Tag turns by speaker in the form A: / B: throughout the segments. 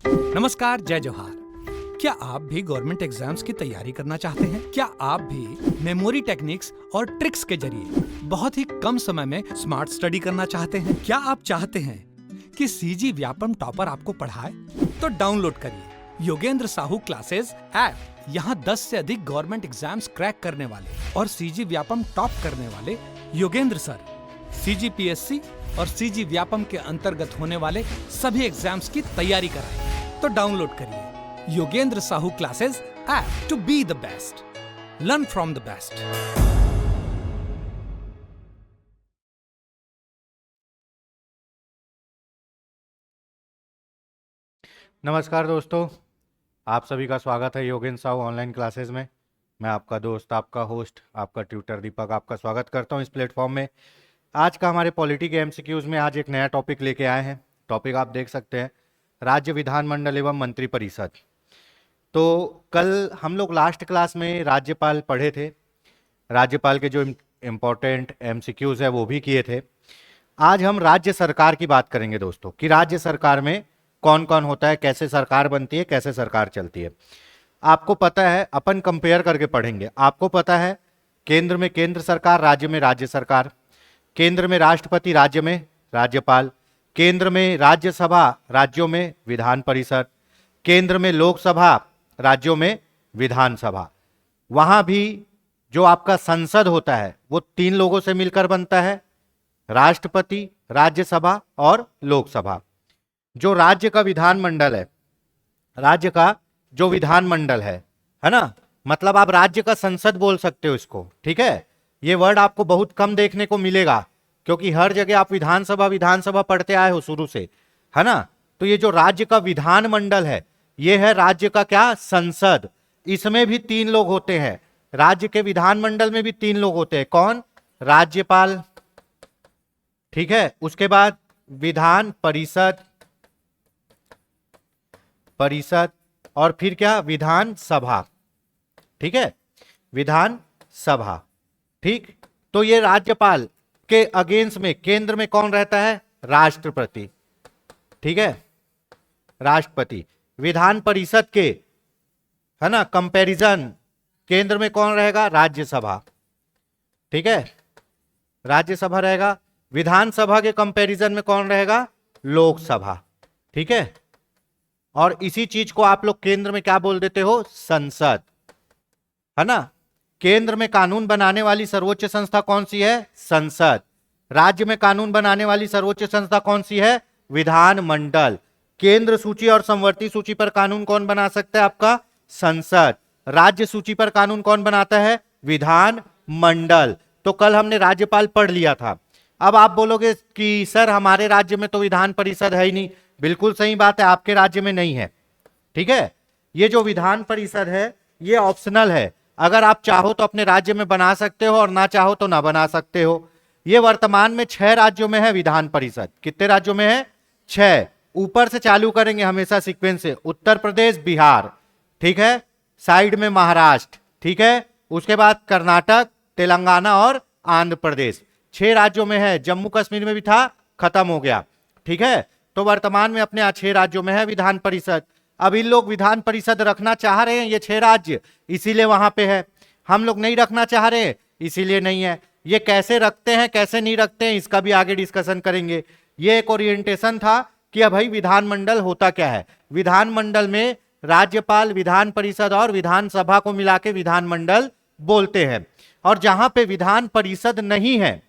A: नमस्कार, जय जोहार। क्या आप भी गवर्नमेंट एग्जाम्स की तैयारी करना चाहते हैं? क्या आप भी मेमोरी टेक्निक्स और ट्रिक्स के जरिए बहुत ही कम समय में स्मार्ट स्टडी करना चाहते हैं? क्या आप चाहते हैं कि सीजी व्यापम टॉपर आपको पढ़ाए? तो डाउनलोड करिए योगेंद्र साहू क्लासेस ऐप। यहाँ 10 से अधिक गवर्नमेंट एग्जाम्स क्रैक करने वाले और सीजी व्यापम टॉप करने वाले योगेंद्र सर सीजीपीएससी और सीजी व्यापम के अंतर्गत होने वाले सभी एग्जाम्स की तैयारी कराएं। तो डाउनलोड करिए Yogendra Sahu classes app to be the best, learn from the best.
B: नमस्कार दोस्तों, आप सभी का स्वागत है योगेंद्र साहू ऑनलाइन क्लासेस में। मैं आपका दोस्त, आपका होस्ट, आपका ट्यूटर दीपक आपका स्वागत करता हूं इस प्लेटफॉर्म में। आज का हमारे पॉलिटी के एमसीक्यूज़ में आज एक नया टॉपिक लेके आए हैं। टॉपिक आप देख सकते हैं, राज्य विधानमंडल एवं मंत्रिपरिषद। तो कल हम लोग लास्ट क्लास में राज्यपाल पढ़े थे, राज्यपाल के जो इम्पोर्टेंट एमसीक्यूज़ है वो भी किए थे। आज हम राज्य सरकार की बात करेंगे दोस्तों, कि राज्य सरकार में कौन कौन होता है, कैसे सरकार बनती है, कैसे सरकार चलती है। आपको पता है, अपन कंपेयर करके पढ़ेंगे। आपको पता है केंद्र में केंद्र सरकार, राज्य में राज्य सरकार, केंद्र में राष्ट्रपति, राज्य में राज्यपाल, केंद्र में राज्यसभा, राज्यों में विधान परिषद, केंद्र में लोकसभा, राज्यों में विधानसभा। वहां भी जो आपका संसद होता है वो 3 लोगों से मिलकर बनता है, राष्ट्रपति, राज्यसभा और लोकसभा। जो राज्य का विधानमंडल है, राज्य का जो विधानमंडल है ना, मतलब आप राज्य का संसद बोल सकते हो इसको, ठीक है। ये वर्ड आपको बहुत कम देखने को मिलेगा, क्योंकि हर जगह आप विधानसभा विधानसभा पढ़ते आए हो शुरू से, है ना। तो ये जो राज्य का विधानमंडल है, ये है राज्य का क्या, संसद। इसमें भी 3 लोग होते हैं, राज्य के विधानमंडल में भी 3 लोग होते हैं। कौन? राज्यपाल, ठीक है। उसके बाद विधान परिषद, और फिर क्या, विधान सभा, ठीक है, विधान सभा, ठीक। तो ये राज्यपाल के अगेंस्ट में केंद्र में कौन रहता है? राष्ट्रपति, ठीक है, राष्ट्रपति। विधान परिषद के, है ना, कंपैरिजन केंद्र में कौन रहेगा? राज्यसभा, ठीक है, राज्यसभा रहेगा। विधानसभा के कंपैरिजन में कौन रहेगा? लोकसभा, ठीक है। और इसी चीज को आप लोग केंद्र में क्या बोल देते हो? संसद, है ना। केंद्र में कानून बनाने वाली सर्वोच्च संस्था कौन सी है? संसद। राज्य में कानून बनाने वाली सर्वोच्च संस्था कौन सी है? विधानमंडल। केंद्र सूची और समवर्ती सूची पर कानून कौन बना सकता है? आपका संसद। राज्य सूची पर कानून कौन बनाता है? विधानमंडल। तो कल हमने राज्यपाल पढ़ लिया था। अब आप बोलोगे कि सर हमारे राज्य में तो विधान परिषद है ही नहीं। बिल्कुल सही बात है, आपके राज्य में नहीं है, ठीक है। ये जो विधान परिषद है ये ऑप्शनल है, अगर आप चाहो तो अपने राज्य में बना सकते हो और ना चाहो तो ना बना सकते हो। ये वर्तमान में 6 राज्यों में है विधान परिषद। कितने राज्यों में है? 6। ऊपर से चालू करेंगे हमेशा सीक्वेंस से। उत्तर प्रदेश, बिहार, ठीक है, साइड में महाराष्ट्र, ठीक है, उसके बाद कर्नाटक, तेलंगाना और आंध्र प्रदेश। 6 राज्यों में है। जम्मू कश्मीर में भी था, खत्म हो गया, ठीक है। तो वर्तमान में अपने 6 राज्यों में है विधान परिषद। अब इन लोग विधान परिषद रखना चाह रहे हैं ये 6 राज्य, इसीलिए वहां पे है। हम लोग नहीं रखना चाह रहे, इसीलिए नहीं है। ये कैसे रखते हैं कैसे नहीं रखते हैं इसका भी आगे डिस्कशन करेंगे। ये एक ओरिएंटेशन था कि अब भाई विधानमंडल होता क्या है। विधानमंडल में राज्यपाल, विधान परिषद और विधानसभा को मिला के विधानमंडल बोलते हैं। और जहां पे विधान परिषद नहीं है,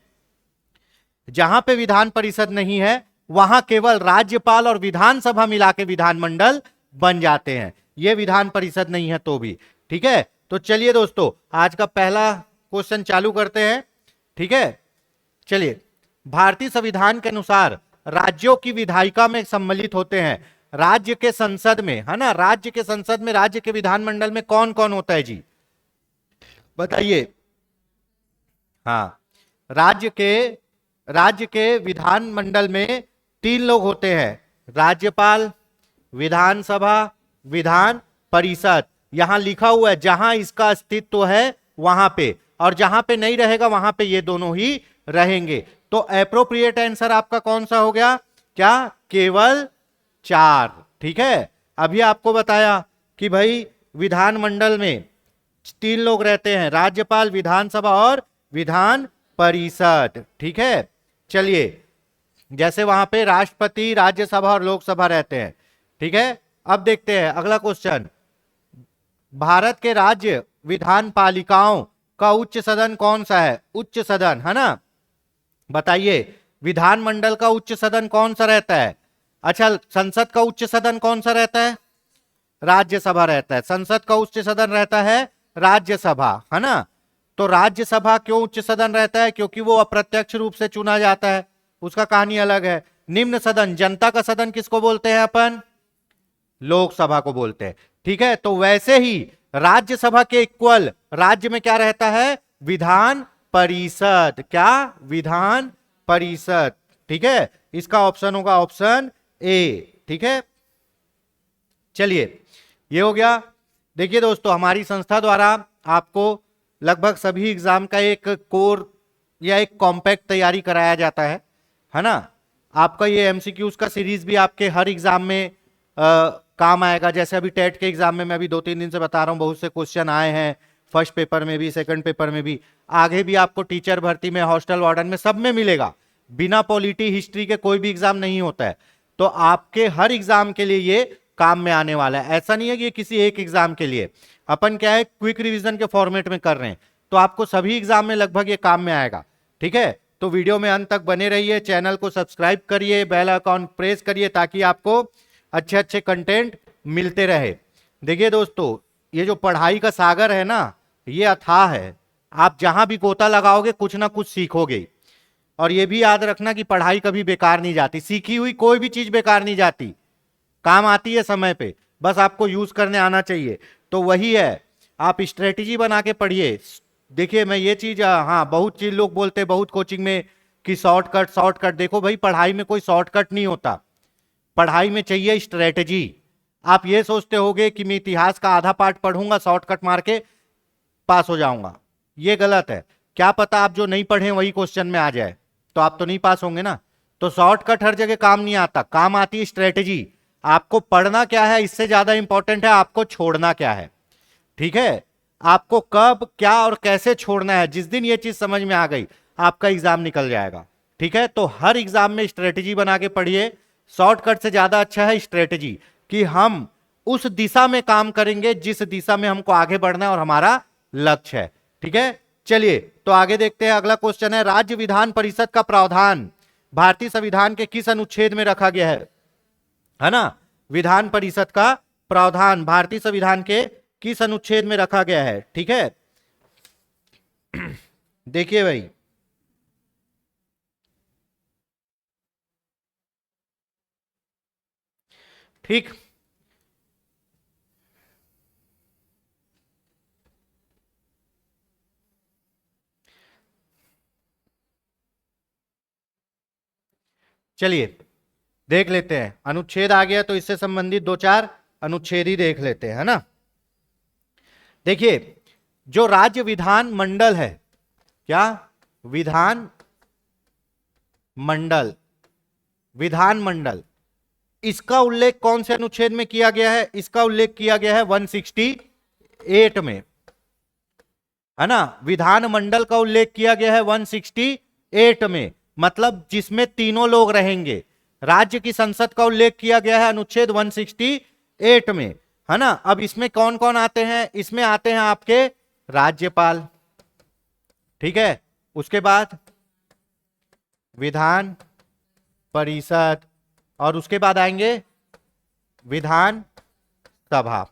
B: जहां पे विधान परिषद नहीं है, वहां केवल राज्यपाल और विधानसभा मिला के विधानमंडल बन जाते हैं। यह विधान परिषद नहीं है तो भी, ठीक है। तो चलिए दोस्तों, आज का पहला क्वेश्चन चालू करते हैं, ठीक है। चलिए, भारतीय संविधान के अनुसार राज्यों की विधायिका में सम्मिलित होते हैं। राज्य के संसद में, है ना, राज्य के संसद में, राज्य के विधानमंडल में कौन कौन होता है जी, बताइए। हाँ, राज्य के विधानमंडल में 3 लोग होते हैं, राज्यपाल, विधानसभा, विधान परिषद। यहां लिखा हुआ है जहां इसका अस्तित्व है वहां पे, और जहां पे नहीं रहेगा वहां पे ये दोनों ही रहेंगे। तो एप्रोप्रिएट आंसर आपका कौन सा हो गया? क्या? केवल 4, ठीक है। अभी आपको बताया कि भाई विधानमंडल में 3 लोग रहते हैं, राज्यपाल, विधानसभा और विधान परिषद। ठीक है, चलिए, जैसे वहां पे राष्ट्रपति, राज्यसभा और लोकसभा रहते हैं। ठीक है, अब देखते हैं अगला क्वेश्चन। भारत के राज्य विधान पालिकाओं का उच्च सदन कौन सा है? उच्च सदन, है ना? बताइए, विधानमंडल का उच्च सदन कौन सा रहता है? अच्छा, संसद का उच्च सदन कौन सा रहता है? राज्यसभा रहता है। संसद का उच्च सदन रहता है राज्यसभा, है ना? तो राज्यसभा क्यों उच्च सदन रहता है? क्योंकि वो अप्रत्यक्ष रूप से चुना जाता है, उसका कहानी अलग है। निम्न सदन, जनता का सदन किसको बोलते हैं अपन? लोकसभा को बोलते हैं। ठीक है, तो वैसे ही राज्यसभा के इक्वल राज्य में क्या रहता है? विधान परिषद। क्या? विधान परिषद। ठीक है, इसका ऑप्शन होगा ऑप्शन ए। ठीक है, चलिए, ये हो गया। देखिए दोस्तों, हमारी संस्था द्वारा आपको लगभग सभी एग्जाम का एक कोर या एक कॉम्पैक्ट तैयारी कराया जाता है ना? आपका ये एमसीक्यूज का सीरीज भी आपके हर एग्जाम में काम आएगा। जैसे अभी टेट के एग्जाम में मैं अभी 2-3 दिन से बता रहा हूं, बहुत से क्वेश्चन आए हैं, फर्स्ट पेपर में भी, सेकंड पेपर में भी, आगे भी आपको टीचर भर्ती में, हॉस्टल वार्डन में, सब में मिलेगा। बिना पॉलिटी हिस्ट्री के कोई भी एग्जाम नहीं होता है। तो आपके हर एग्जाम के लिए ये काम में आने वाला है। ऐसा नहीं है कि ये किसी एक एग्जाम के लिए, अपन क्या है, क्विक रिवीजन के फॉर्मेट में कर रहे हैं, तो आपको सभी एग्जाम में लगभग ये काम में आएगा। ठीक है, तो वीडियो में अंत तक बने रहिए, चैनल को सब्सक्राइब करिए, बेल आइकॉन प्रेस करिए, ताकि आपको अच्छे अच्छे कंटेंट मिलते रहे। देखिए दोस्तों, ये जो पढ़ाई का सागर है ना, ये अथाह है। आप जहां भी गोता लगाओगे कुछ ना कुछ सीखोगे। और ये भी याद रखना कि पढ़ाई कभी बेकार नहीं जाती, सीखी हुई कोई भी चीज बेकार नहीं जाती, काम आती है समय पे, बस आपको यूज करने आना चाहिए। तो वही है, आप स्ट्रेटेजी बना के पढ़िए। देखिए, मैं ये चीज, हाँ, बहुत चीज लोग बोलते हैं बहुत कोचिंग में कि शॉर्टकट शॉर्टकट। देखो भाई, पढ़ाई में कोई शॉर्टकट नहीं होता, पढ़ाई में चाहिए स्ट्रेटेजी। आप ये सोचते होगे कि मैं इतिहास का आधा पार्ट पढ़ूंगा, शॉर्टकट मार के पास हो जाऊंगा, ये गलत है। क्या पता आप जो नहीं पढ़े वही क्वेश्चन में आ जाए, तो आप तो नहीं पास होंगे ना। तो शॉर्टकट हर जगह काम नहीं आता, काम आती है स्ट्रेटेजी। आपको पढ़ना क्या है, इससे ज्यादा इंपॉर्टेंट है आपको छोड़ना क्या है। ठीक है, आपको कब, क्या और कैसे छोड़ना है, जिस दिन ये चीज समझ में आ गई, आपका एग्जाम निकल जाएगा। ठीक है, तो हर एग्जाम में स्ट्रेटेजी बना के पढ़िए। शॉर्टकट से ज्यादा अच्छा है स्ट्रेटेजी, कि हम उस दिशा में काम करेंगे जिस दिशा में हमको आगे बढ़ना है और हमारा लक्ष्य है। ठीक है, चलिए तो आगे देखते हैं। अगला क्वेश्चन है, राज्य विधान परिषद का प्रावधान भारतीय संविधान के किस अनुच्छेद में रखा गया है ना? विधान परिषद का प्रावधान भारतीय संविधान के किस अनुच्छेद में रखा गया है? ठीक है, देखिए भाई, ठीक, चलिए देख लेते हैं। अनुच्छेद आ गया तो इससे संबंधित 2-4 अनुच्छेद ही देख लेते हैं, है ना? देखिए, जो राज्य विधान मंडल है, क्या? विधान मंडल, विधान मंडल, इसका उल्लेख कौन से अनुच्छेद में किया गया है? इसका उल्लेख किया गया है 168 में, है ना? विधान मंडल का उल्लेख किया गया है 168 में, मतलब जिसमें तीनों लोग रहेंगे। राज्य की संसद का उल्लेख किया गया है अनुच्छेद 168 में, है ना? अब इसमें कौन कौन आते हैं? इसमें आते हैं आपके राज्यपाल, ठीक है, उसके बाद विधान परिषद, और उसके बाद आएंगे विधान सभा।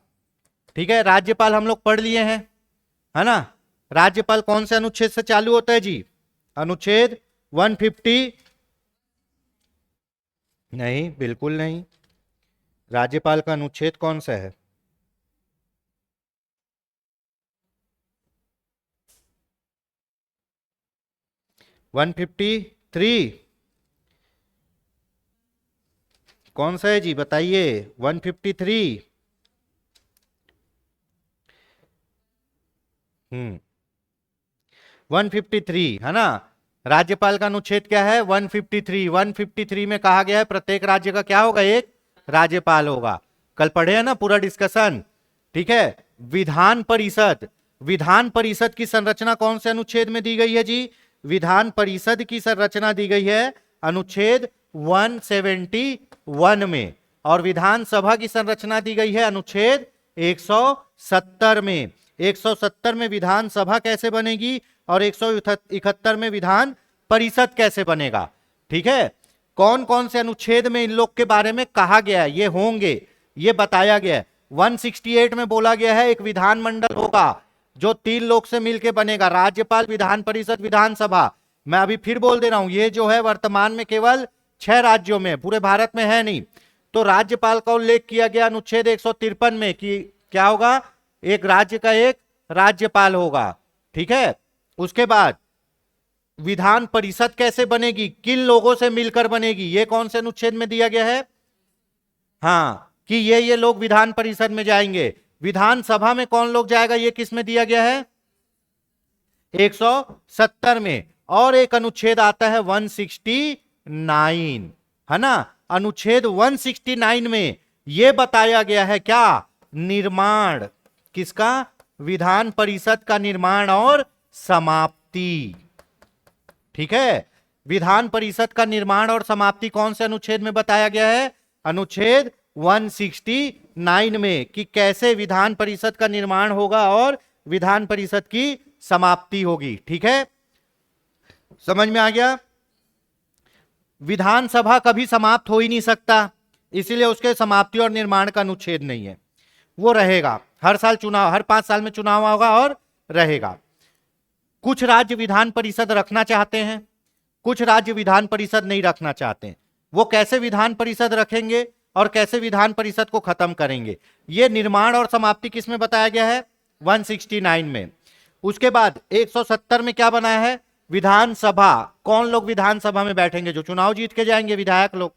B: ठीक है, राज्यपाल हम लोग पढ़ लिए हैं, है ना? राज्यपाल कौन से अनुच्छेद से चालू होता है जी? अनुच्छेद 150? नहीं, बिल्कुल नहीं। राज्यपाल का अनुच्छेद कौन सा है? वन 153 कौन सा है जी, बताइए? 153। 153, है ना? राज्यपाल का अनुच्छेद क्या है? 153। 153 में कहा गया है प्रत्येक राज्य का क्या होगा? एक राज्यपाल होगा। कल पढ़े हैं ना पूरा डिस्कशन, ठीक है। विधान परिषद, विधान परिषद की संरचना कौन से अनुच्छेद में दी गई है जी? विधान परिषद की संरचना दी गई है अनुच्छेद 171 में, और विधानसभा की संरचना दी गई है अनुच्छेद 170 में। 170 में विधानसभा कैसे बनेगी और 171 में विधान परिषद कैसे बनेगा, ठीक है। कौन कौन से अनुच्छेद में इन लोग के बारे में कहा गया है, ये होंगे, ये बताया गया है। 168 में बोला गया है एक विधानमंडल होगा जो 3 लोग से मिलकर बनेगा, राज्यपाल, विधान परिषद, विधानसभा। मैं अभी फिर बोल दे रहा हूं, ये जो है वर्तमान में केवल 6 राज्यों में, पूरे भारत में है नहीं। तो राज्यपाल का उल्लेख किया गया अनुच्छेद 153 में कि क्या होगा, एक राज्य का एक राज्यपाल होगा, ठीक है। उसके बाद विधान परिषद कैसे बनेगी, किन लोगों से मिलकर बनेगी, ये कौन से अनुच्छेद में दिया गया है? हाँ, कि ये लोग विधान परिषद में जाएंगे। विधानसभा में कौन लोग जाएगा, ये किस में दिया गया है? 170 में। और एक अनुच्छेद आता है 169, है ना। अनुच्छेद 169 में यह बताया गया है क्या, निर्माण किसका, विधान परिषद का निर्माण और समाप्ति, ठीक है। विधान परिषद का निर्माण और समाप्ति कौन से अनुच्छेद में बताया गया है? अनुच्छेद 169 में, कि कैसे विधान परिषद का निर्माण होगा और विधान परिषद की समाप्ति होगी, ठीक है। समझ में आ गया? विधानसभा कभी समाप्त हो ही नहीं सकता, इसीलिए उसके समाप्ति और निर्माण का अनुच्छेद नहीं है, वो रहेगा। हर साल चुनाव, हर 5 साल में चुनाव होगा और रहेगा। कुछ राज्य विधान परिषद रखना चाहते हैं, कुछ राज्य विधान परिषद नहीं रखना चाहते हैं। वो कैसे विधान परिषद रखेंगे और कैसे विधान परिषद को खत्म करेंगे, ये निर्माण और समाप्ति किस में बताया गया है? 169 में। उसके बाद 170 में क्या बनाया है? विधानसभा, कौन लोग विधानसभा में बैठेंगे? जो चुनाव जीत के जाएंगे, विधायक लोग।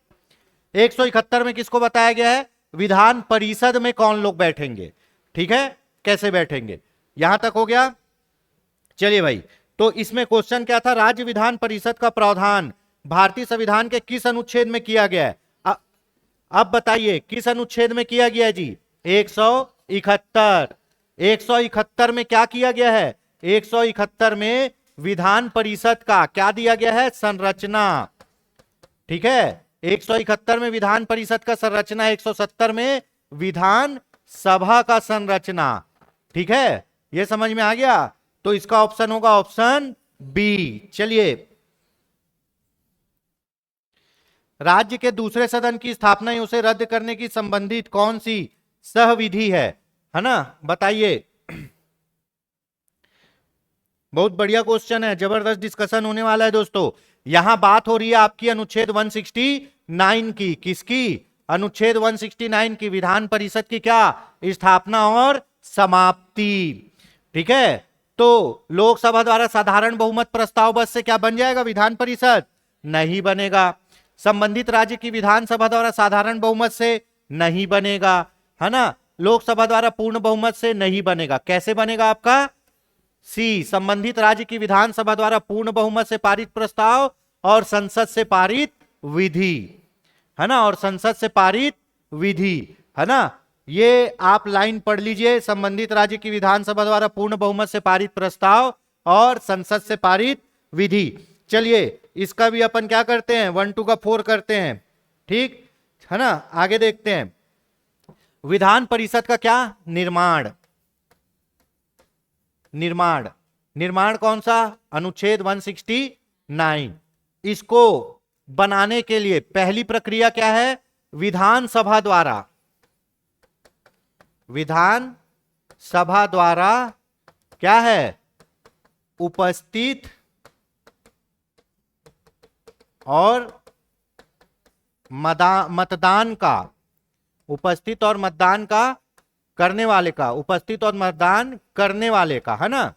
B: 171 में किसको बताया गया है? विधान परिषद में कौन लोग बैठेंगे, ठीक है, कैसे बैठेंगे। यहां तक हो गया। चलिए भाई, तो इसमें क्वेश्चन क्या था, राज्य विधान परिषद का प्रावधान भारतीय संविधान के किस अनुच्छेद में किया गया है? अब बताइए किस अनुच्छेद में किया गया है जी? 171। 171 में क्या किया गया है? 171 में विधान परिषद का क्या दिया गया है? संरचना, ठीक है। 171 में विधान परिषद का संरचना, 170 में विधान सभा का संरचना, ठीक है। यह समझ में आ गया? तो इसका ऑप्शन होगा ऑप्शन बी। चलिए, राज्य के दूसरे सदन की स्थापना या उसे रद्द करने की संबंधित कौन सी सहविधि है ना, बताइए। बहुत बढ़िया क्वेश्चन है, जबरदस्त डिस्कशन होने वाला है दोस्तों। यहां बात हो रही है आपकी अनुच्छेद 169 की, किसकी? अनुच्छेद 169 की, विधान परिषद की क्या, स्थापना और समाप्ति, ठीक है। तो लोकसभा द्वारा साधारण बहुमत प्रस्ताव बस से क्या बन जाएगा विधान परिषद? नहीं बनेगा। संबंधित राज्य की विधानसभा द्वारा साधारण बहुमत से नहीं बनेगा, है ना। लोकसभा द्वारा पूर्ण बहुमत से नहीं बनेगा। कैसे बनेगा आपका? सी, संबंधित राज्य की विधानसभा द्वारा पूर्ण बहुमत से पारित प्रस्ताव और संसद से पारित विधि, है ना, और संसद से पारित विधि, है ना। ये आप लाइन पढ़ लीजिए, संबंधित राज्य की विधानसभा द्वारा पूर्ण बहुमत से पारित प्रस्ताव और संसद से पारित विधि। चलिए, इसका भी अपन क्या करते हैं, 1 2 का 4 करते हैं, ठीक है ना। आगे देखते हैं, विधान परिषद का क्या, निर्माण। निर्माण, निर्माण कौन सा? अनुच्छेद 169। इसको बनाने के लिए पहली प्रक्रिया क्या है? विधानसभा द्वारा, विधान सभा द्वारा क्या है? उपस्थित और मतदान का, उपस्थित और मतदान का करने वाले का, उपस्थित और मतदान करने वाले का, है ना,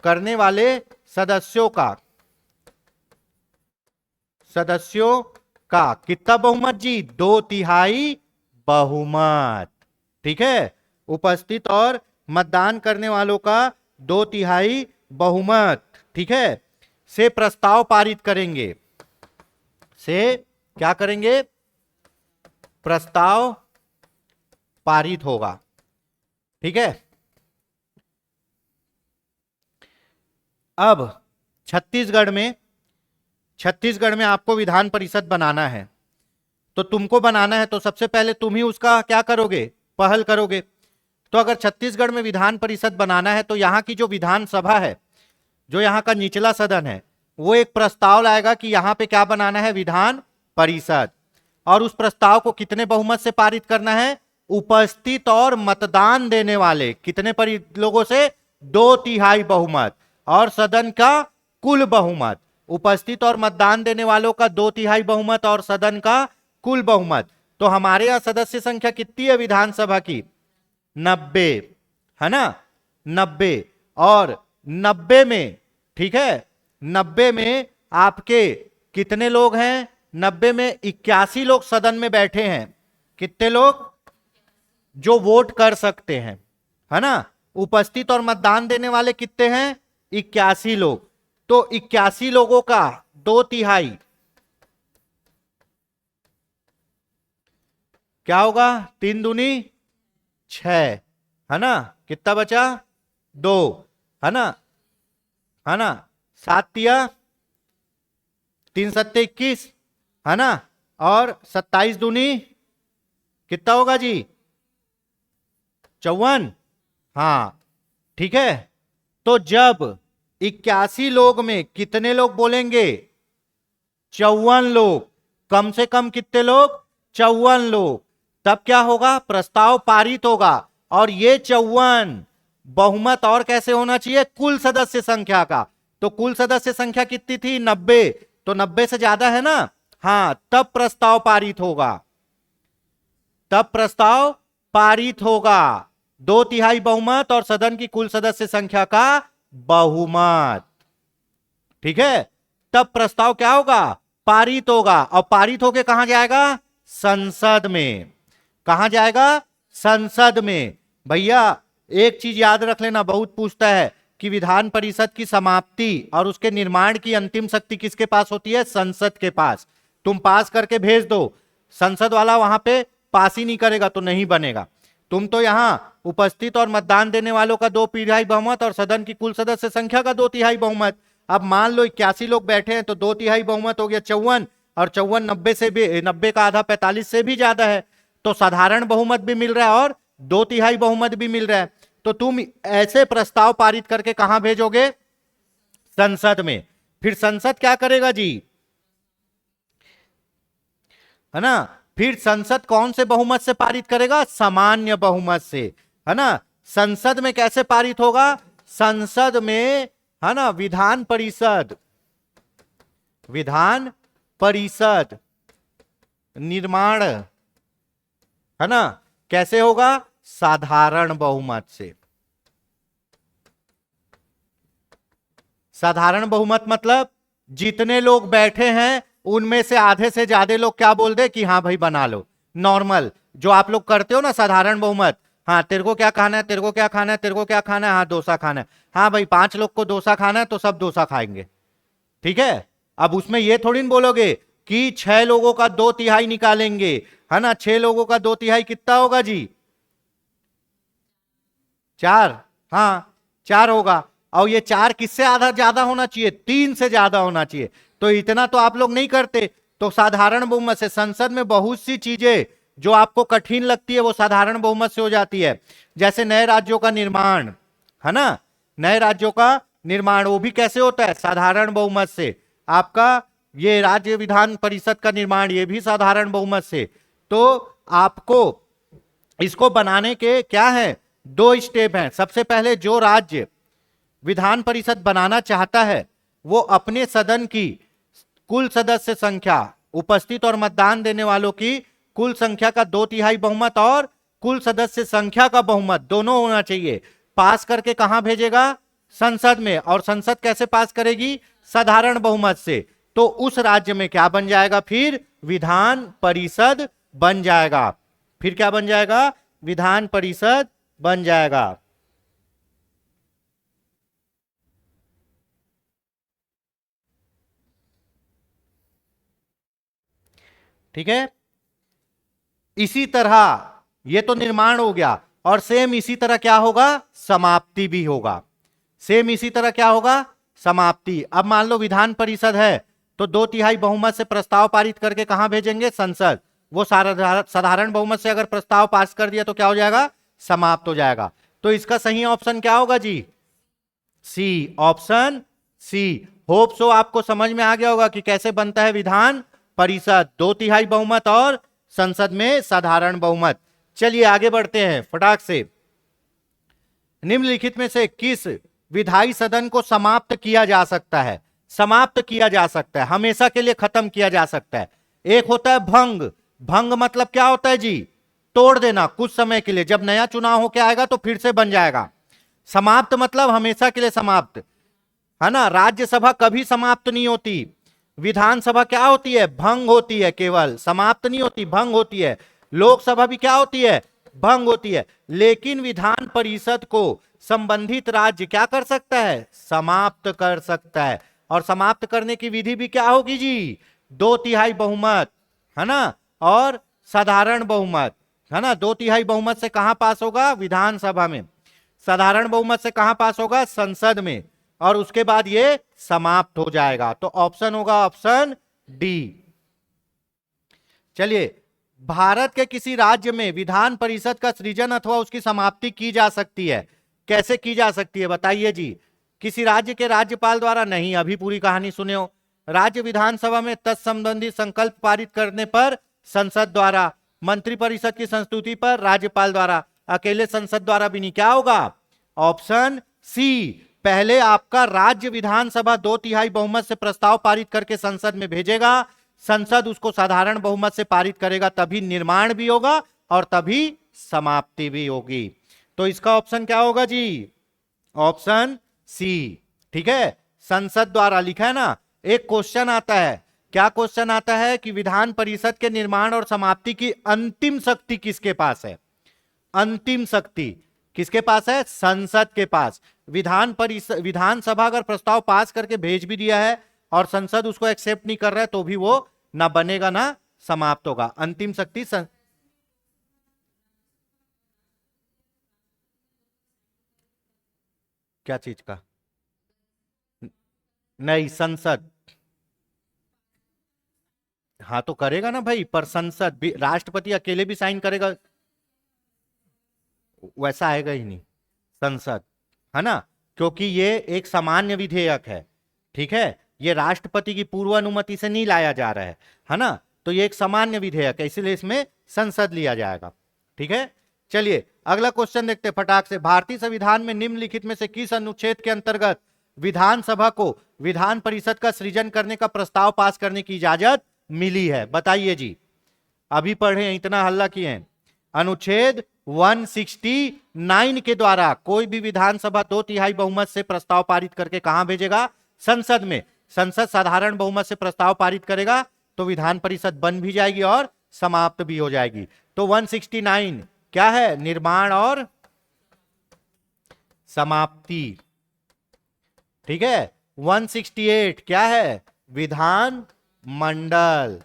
B: करने वाले सदस्यों का, सदस्यों का कितना बहुमत जी? 2/3 बहुमत, ठीक है। उपस्थित और मतदान करने वालों का 2/3 बहुमत, ठीक है, से प्रस्ताव पारित करेंगे, से क्या करेंगे? प्रस्ताव पारित होगा। ठीक है, अब छत्तीसगढ़ में आपको विधान परिषद बनाना है, तो तुमको बनाना है तो सबसे पहले तुम ही उसका क्या करोगे, पहल करोगे। तो अगर छत्तीसगढ़ में विधान परिषद बनाना है तो यहाँ की जो विधानसभा है, जो यहाँ का निचला सदन है, वो एक प्रस्ताव लाएगा कि यहाँ पे क्या बनाना है, विधान परिषद। और उस प्रस्ताव को कितने बहुमत से पारित करना है, उपस्थित और मतदान देने वाले कितने लोगों से, 2/3 बहुमत, और सदन का कुल बहुमत, उपस्थित और मतदान देने वालों का 2/3 बहुमत और सदन का कुल बहुमत। तो हमारे यहां सदस्य संख्या कितनी है विधानसभा की, 90 है ना, 90। और 90 में, ठीक है, 90 में आपके कितने लोग हैं, 90 में 81 लोग सदन में बैठे हैं। कितने लोग जो वोट कर सकते हैं, है ना। उपस्थित और मतदान देने वाले कितने हैं, 81 लोग। तो 81 लोगों का 2/3 क्या होगा, 3 दूनी 6, है ना। कितना बचा, 2, है ना, है ना। 7 तिया 3 सत्ते 21, है ना। और 27 दूनी कितना होगा जी, 54। हाँ, ठीक है। तो जब 81 लोग में कितने लोग बोलेंगे, 54 लोग, कम से कम कितने लोग, 54 लोग, तब क्या होगा, प्रस्ताव पारित होगा। और ये 54 बहुमत और कैसे होना चाहिए, कुल सदस्य संख्या का। तो कुल सदस्य संख्या कितनी थी, 90, तो 90 से ज्यादा है ना, हाँ, तब प्रस्ताव पारित होगा, तब प्रस्ताव पारित होगा। 2/3 बहुमत और सदन की कुल सदस्य संख्या का बहुमत, ठीक है, तब प्रस्ताव क्या होगा, पारित होगा। और पारित होके कहां जाएगा, संसद में। कहां जाएगा, संसद में। भैया एक चीज याद रख लेना, बहुत पूछता है कि विधान परिषद की समाप्ति और उसके निर्माण की अंतिम शक्ति किसके पास होती है, संसद के पास। तुम पास करके भेज दो, संसद वाला वहां पे पास ही नहीं करेगा तो नहीं बनेगा। तुम तो यहां उपस्थित और मतदान देने वालों का 2/3 बहुमत और सदन की कुल सदस्य संख्या का 2/3 बहुमत। अब मान लो 81 लोग बैठे हैं तो 2/3 बहुमत हो गया 54, और 54 90 से भी, 90 का आधा 45 से भी ज्यादा है, तो साधारण बहुमत भी मिल रहा है और 2/3 बहुमत भी मिल रहा है। तो तुम ऐसे प्रस्ताव पारित करके कहां भेजोगे, संसद में। फिर संसद क्या करेगा जी, है ना। फिर संसद कौन से बहुमत से पारित करेगा, सामान्य बहुमत से, है ना। संसद में कैसे पारित होगा, संसद में, है ना, विधान परिषद निर्माण, है ना, कैसे होगा, साधारण बहुमत से। साधारण बहुमत मतलब जितने लोग बैठे हैं उनमें से आधे से ज्यादा लोग क्या बोल दे कि हाँ भाई बना लो। नॉर्मल जो आप लोग करते हो ना साधारण बहुमत, हाँ तेरे को क्या खाना है, तेरे को क्या खाना है, तेरे को क्या खाना है, हाँ डोसा खाना है, हाँ भाई 5 लोग को डोसा खाना है तो सब डोसा खाएंगे, ठीक है। अब उसमें ये थोड़ी ना बोलोगे कि 6 लोगों का 2/3 निकालेंगे, है ना। 6 लोगों का 2/3 कितना होगा जी, 4, हाँ 4 होगा। और ये 4 किससे आधा ज्यादा होना चाहिए, 3 से ज्यादा होना चाहिए। तो इतना तो आप लोग नहीं करते। तो साधारण बहुमत से संसद में बहुत सी चीजें जो आपको कठिन लगती है वो साधारण बहुमत से हो जाती है। जैसे नए राज्यों का निर्माण, है ना, नए राज्यों का निर्माण वो भी कैसे होता है, साधारण बहुमत से। आपका ये राज्य विधान परिषद का निर्माण ये भी साधारण बहुमत से। तो आपको इसको बनाने के क्या है, 2 स्टेप हैं। सबसे पहले जो राज्य विधान परिषद बनाना चाहता है वो अपने सदन की कुल सदस्य संख्या, उपस्थित और मतदान देने वालों की कुल संख्या का 2/3 बहुमत और कुल सदस्य संख्या का बहुमत दोनों होना चाहिए। पास करके कहां भेजेगा, संसद में। और संसद कैसे पास करेगी, साधारण बहुमत से। तो उस राज्य में क्या बन जाएगा, फिर विधान परिषद बन जाएगा। फिर क्या बन जाएगा, विधान परिषद बन जाएगा। ठीक है। इसी तरह ये तो निर्माण हो गया, और सेम इसी तरह क्या होगा, समाप्ति भी होगा। सेम इसी तरह क्या होगा, समाप्ति। अब मान लो विधान परिषद है, तो 2/3 बहुमत से प्रस्ताव पारित करके कहां भेजेंगे, संसद। वो साधारण बहुमत से अगर प्रस्ताव पास कर दिया तो क्या हो जाएगा, समाप्त हो जाएगा। तो इसका सही ऑप्शन क्या होगा जी, सी, ऑप्शन सी। होप सो आपको समझ में आ गया होगा कि कैसे बनता है विधान परिषद, 2/3 बहुमत और संसद में साधारण बहुमत। चलिए आगे बढ़ते हैं फटाक से। निम्नलिखित में से किस विधायी सदन को समाप्त किया जा सकता है, समाप्त किया जा सकता है, हमेशा के लिए खत्म किया जा सकता है। एक होता है भंग, भंग मतलब क्या होता है जी, तोड़ देना कुछ समय के लिए, जब नया चुनाव होके आएगा तो फिर से बन जाएगा। समाप्त मतलब हमेशा के लिए समाप्त, है ना। राज्यसभा कभी समाप्त नहीं होती, विधानसभा क्या होती है, भंग होती है, केवल समाप्त नहीं होती, भंग होती है। लोकसभा भी क्या होती है, भंग होती है। लेकिन विधान परिषद को संबंधित राज्य क्या कर सकता है, समाप्त कर सकता है। और समाप्त करने की विधि भी क्या होगी जी, 2/3 बहुमत, है ना, और साधारण बहुमत, है ना। 2/3 बहुमत से कहां पास होगा, विधानसभा में। साधारण बहुमत से कहां पास होगा, संसद में। और उसके बाद ये समाप्त हो जाएगा। तो ऑप्शन होगा ऑप्शन डी। चलिए, भारत के किसी राज्य में विधान परिषद का सृजन अथवा उसकी समाप्ति की जा सकती है, कैसे की जा सकती है बताइए जी। किसी राज्य के राज्यपाल द्वारा नहीं, अभी पूरी कहानी सुने हो। राज्य विधानसभा में तत्संबंधी संकल्प पारित करने पर संसद द्वारा, मंत्रिपरिषद की संस्तुति पर राज्यपाल द्वारा, अकेले संसद द्वारा भी नहीं। क्या होगा, ऑप्शन सी। पहले आपका राज्य विधानसभा 2/3 बहुमत से प्रस्ताव पारित करके संसद में भेजेगा, संसद उसको साधारण बहुमत से पारित करेगा, तभी निर्माण भी होगा और तभी समाप्ति भी होगी। तो इसका ऑप्शन क्या होगा जी, ऑप्शन सी। ठीक है, संसद द्वारा लिखा है ना। एक क्वेश्चन आता है, क्या क्वेश्चन आता है कि विधान परिषद के निर्माण और समाप्ति की अंतिम शक्ति किसके पास है, अंतिम शक्ति किसके पास है, संसद के पास। विधानसभा अगर प्रस्ताव पास करके भेज भी दिया है और संसद उसको एक्सेप्ट नहीं कर रहा है तो भी वो ना बनेगा ना समाप्त होगा। अंतिम शक्ति क्या चीज का, नहीं संसद। हाँ तो करेगा ना भाई, पर संसद भी, राष्ट्रपति अकेले भी साइन करेगा, वैसा आएगा ही नहीं संसद, है ना। क्योंकि ये एक सामान्य विधेयक है, ठीक है, ये राष्ट्रपति की पूर्व अनुमति से नहीं लाया जा रहा है ना। तो ये एक सामान्य विधेयक है, इसलिए इसमें संसद लिया जाएगा। ठीक है, चलिए अगला क्वेश्चन देखते हैं फटाक से। भारतीय संविधान में निम्नलिखित में से किस अनुच्छेद के अंतर्गत विधानसभा को विधान परिषद का सृजन करने का प्रस्ताव पास करने की इजाजत मिली है, बताइए जी। अभी पढ़े, इतना हल्ला किए हैं। अनुच्छेद 169 के द्वारा कोई भी विधानसभा 2/3 बहुमत से प्रस्ताव पारित करके कहां भेजेगा, संसद में। संसद साधारण बहुमत से प्रस्ताव पारित करेगा तो विधान परिषद बन भी जाएगी और समाप्त भी हो जाएगी। तो 169 क्या है, निर्माण और समाप्ति। ठीक है, 168 क्या है, विधान मंडल।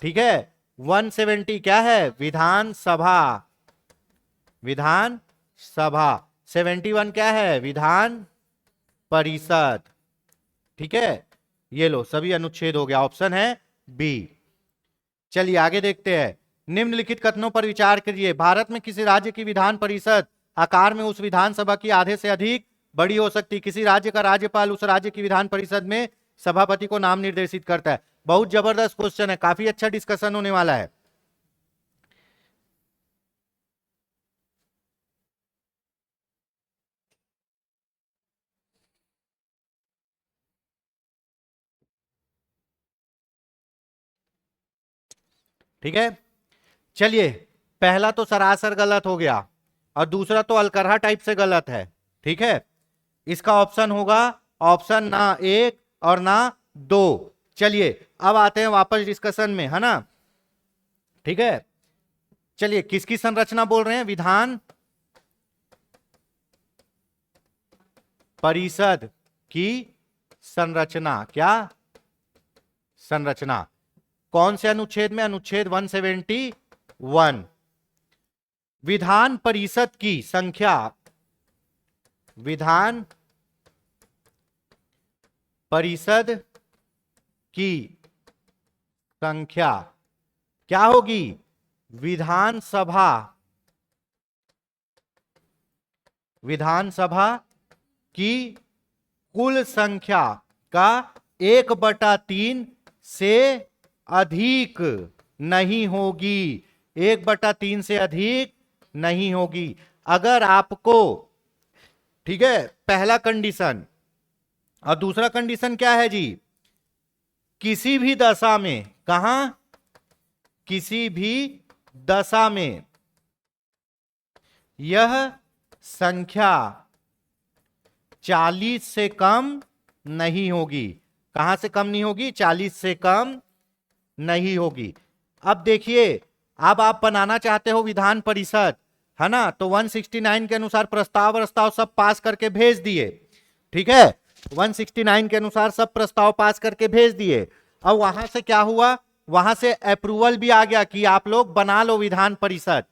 B: ठीक है, 170 क्या है, विधान सभा, विधान सभा। 71 क्या है, विधान परिषद। ठीक है, ये लो सभी अनुच्छेद हो गया, ऑप्शन है बी। चलिए आगे देखते हैं। निम्नलिखित कथनों पर विचार करिए। भारत में किसी राज्य की विधान परिषद आकार में उस विधानसभा की आधे से अधिक बड़ी हो सकती। किसी राज्य का राज्यपाल उस राज्य की विधान परिषद में सभापति को नाम निर्देशित करता है। बहुत जबरदस्त क्वेश्चन है, काफी अच्छा डिस्कशन होने वाला है। ठीक है, चलिए पहला तो सरासर गलत हो गया और दूसरा तो अलकरहा टाइप से गलत है। ठीक है, इसका ऑप्शन होगा ऑप्शन ना 1 और ना 2। चलिए अब आते हैं वापस डिस्कशन में, है ना। ठीक है, चलिए किसकी संरचना बोल रहे हैं, विधान परिषद की संरचना। क्या संरचना, कौन से अनुच्छेद में, अनुच्छेद 171। विधान परिषद की संख्या, विधान परिषद की संख्या क्या होगी? विधानसभा, विधानसभा की कुल संख्या का 1/3 से अधिक नहीं होगी, 1/3 से अधिक नहीं होगी। अगर आपको, ठीक है, पहला कंडीशन, और दूसरा कंडीशन क्या है जी? किसी भी दशा में, कहां? किसी भी दशा में यह संख्या 40 से कम नहीं होगी। कहां से कम नहीं होगी? 40 से कम नहीं होगी। अब देखिए, अब आप बनाना चाहते हो विधान परिषद, है ना? तो 169 के अनुसार प्रस्ताव सब पास करके भेज दिए, ठीक है? 169 के अनुसार सब प्रस्ताव पास करके भेज दिए। अब वहां से क्या हुआ? वहां से अप्रूवल भी आ गया कि आप लोग बना लो विधान परिषद।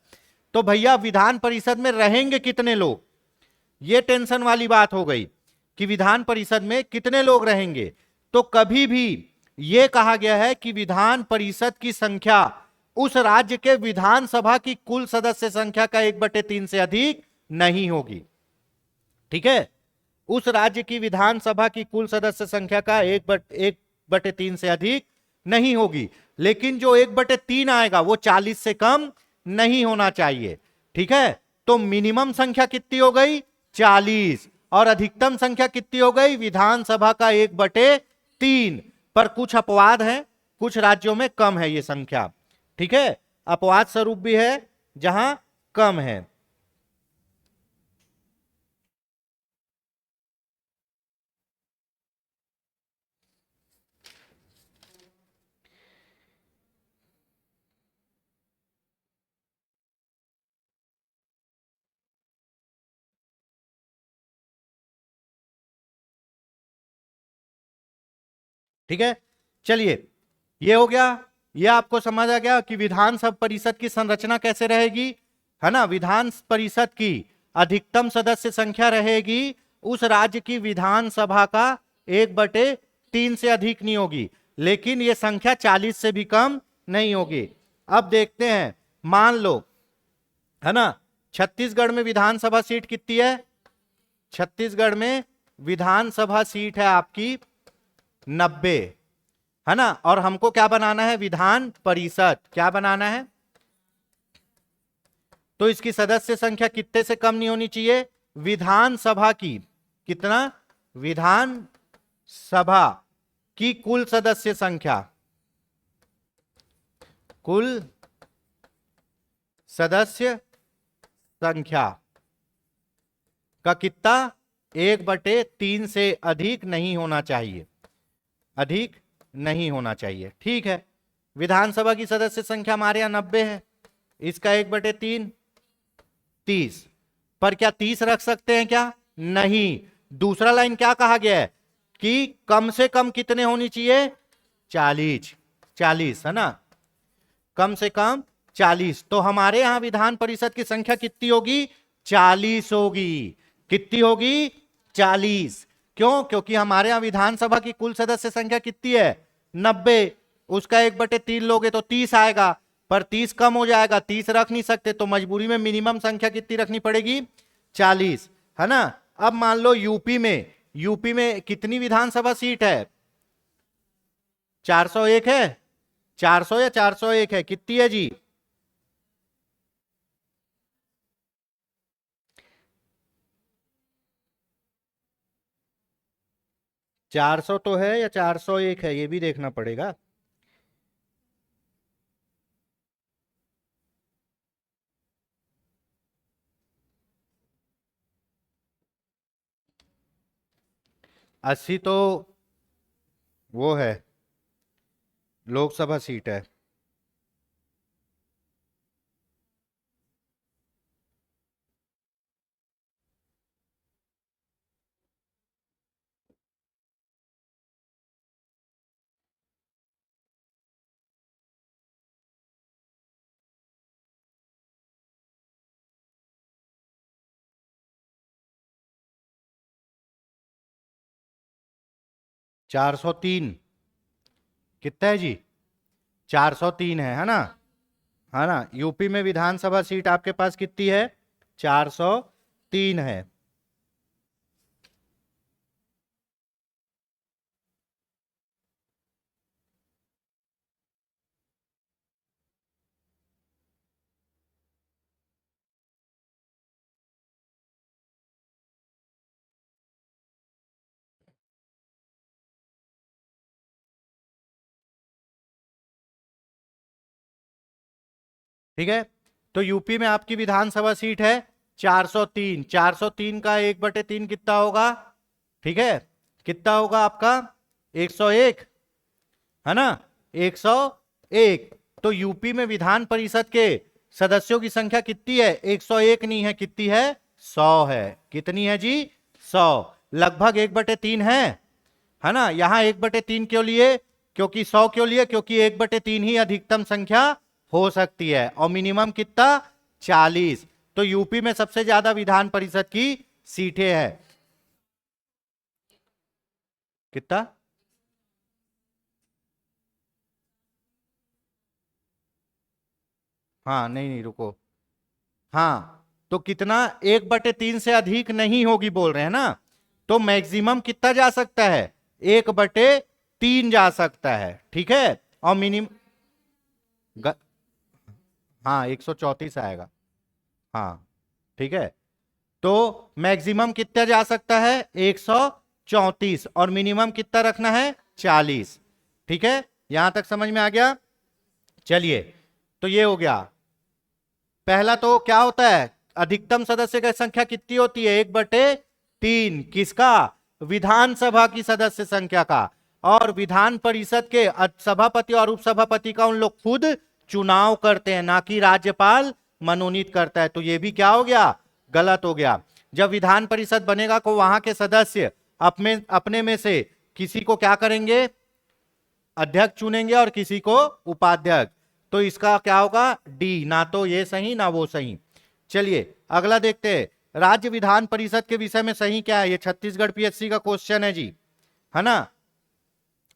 B: तो भैया विधान परिषद में रहेंगे कितने लोग? ये टेंशन वाली बात हो गई कि विधान परिषद में कितने लोग रहेंगे। तो कभी भी यह कहा गया है कि विधान परिषद की संख्या उस राज्य के विधानसभा की कुल सदस्य संख्या का 1/3 से अधिक नहीं होगी, ठीक है? उस राज्य की विधानसभा की कुल सदस्य संख्या का 1/3 से अधिक नहीं होगी। लेकिन जो 1/3 आएगा वो 40 से कम नहीं होना चाहिए, ठीक है? तो मिनिमम संख्या कितनी हो गई? 40, और अधिकतम संख्या कितनी हो गई? विधानसभा का 1/3। पर कुछ अपवाद है, कुछ राज्यों में कम है ये संख्या, ठीक है? अपवाद स्वरूप भी है जहां कम है। ठीक है, चलिए, ये हो गया। ये आपको समझ आ गया कि विधानसभा परिषद की संरचना कैसे रहेगी, है ना? विधान परिषद की अधिकतम सदस्य संख्या रहेगी उस राज्य की विधानसभा का 1/3 से अधिक नहीं होगी, लेकिन ये संख्या 40 से भी कम नहीं होगी। अब देखते हैं, मान लो, है ना, छत्तीसगढ़ में विधानसभा सीट कितनी है? छत्तीसगढ़ में विधानसभा सीट है आपकी 90, है ना? और हमको क्या बनाना है? विधान परिषद। क्या बनाना है? तो इसकी सदस्य संख्या कितने से कम नहीं होनी चाहिए? विधानसभा की, कितना? विधान सभा की कुल सदस्य संख्या, कुल सदस्य संख्या का कितना? 1/3 से अधिक नहीं होना चाहिए, अधिक नहीं होना चाहिए, ठीक है? विधानसभा की सदस्य संख्या हमारे यहां 90 है, इसका 1/3 30। पर क्या 30 रख सकते हैं क्या? नहीं। दूसरा लाइन क्या कहा गया है कि कम से कम कितने होनी चाहिए? 40, 40, है ना? कम से कम 40। तो हमारे यहां विधान परिषद की संख्या कितनी होगी? 40 होगी। कितनी होगी? 40। क्यों? क्योंकि हमारे यहां विधानसभा की कुल सदस्य संख्या कितनी है? 90। उसका 1/3 लोगे तो 30 आएगा, पर 30 कम हो जाएगा, 30 रख नहीं सकते, तो मजबूरी में मिनिमम संख्या कितनी रखनी पड़ेगी? 40, है ना? अब मान लो यूपी में कितनी विधानसभा सीट है? 401 है? 400 या 401 है? कितनी है जी? 400 तो है या 401 है? ये भी देखना पड़ेगा। अस्सी तो वो है, लोकसभा सीट है। 403 कितना है जी? 403 है ना? है ना? यूपी में विधानसभा सीट आपके पास कितनी है? 403 है। ठीक है, तो यूपी में आपकी विधानसभा सीट है 403। 403 का 1/3 कितना होगा? ठीक है, कितना होगा आपका? 101, है ना? 101। तो यूपी में विधान परिषद के सदस्यों की संख्या कितनी है? 101 नहीं है, कितनी है? 100 है। कितनी है जी? 100। लगभग 1/3 है ना? यहां 1/3 क्यों लिए? क्योंकि 100 क्यों लिए? क्योंकि 1/3 ही अधिकतम संख्या हो सकती है और मिनिमम कितना? 40। तो यूपी में सबसे ज्यादा विधान परिषद की सीटें हैं। कितना? हाँ, नहीं नहीं रुको। हाँ, तो कितना? 1/3 से अधिक नहीं होगी बोल रहे हैं ना? तो मैक्सिमम कितना जा सकता है? 1/3 जा सकता है। ठीक है, और मिनिमम ग... हाँ, 134 आएगा। हाँ, ठीक है, तो मैक्सिमम कितना जा सकता है? 134, और मिनिमम कितना रखना है? 40। ठीक है, यहां तक समझ में आ गया? चलिए, तो ये हो गया। पहला तो क्या होता है? अधिकतम सदस्य की संख्या कितनी होती है? 1/3 किसका? विधानसभा की सदस्य संख्या का। और विधान परिषद के सभापति और उपसभापति का उन लोग खुद चुनाव करते हैं, ना कि राज्यपाल मनोनीत करता है। तो ये भी क्या हो गया? गलत हो गया। जब विधान परिषद बनेगा तो वहां के सदस्य अपने अपने में से किसी को क्या करेंगे? अध्यक्ष चुनेंगे और किसी को उपाध्यक्ष। तो इसका क्या होगा? डी। ना तो ये सही ना वो सही। चलिए अगला देखते हैं, राज्य विधान परिषद के विषय में सही क्या है? ये छत्तीसगढ़ पीएससी का क्वेश्चन है जी, है ना?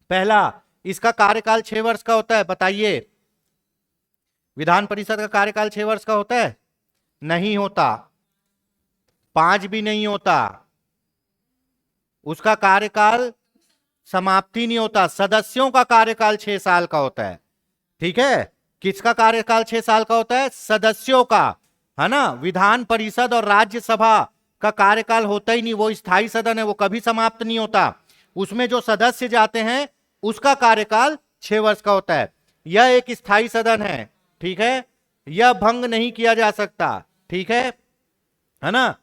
B: पहला, इसका कार्यकाल 6 वर्ष का होता है। बताइए, विधान परिषद का कार्यकाल 6 वर्ष का होता है? नहीं होता। 5 भी नहीं होता। उसका कार्यकाल समाप्ति नहीं होता। सदस्यों का कार्यकाल 6 साल का होता है। ठीक है, किसका कार्यकाल 6 साल का होता है? सदस्यों का, है ना? विधान परिषद और राज्यसभा का कार्यकाल होता ही नहीं, वो स्थायी सदन है, वो कभी समाप्त नहीं होता। उसमें जो सदस्य जाते हैं उसका कार्यकाल 6 वर्ष का होता है। यह एक स्थायी सदन है। ठीक है, यह भंग नहीं किया जा सकता। ठीक है ना?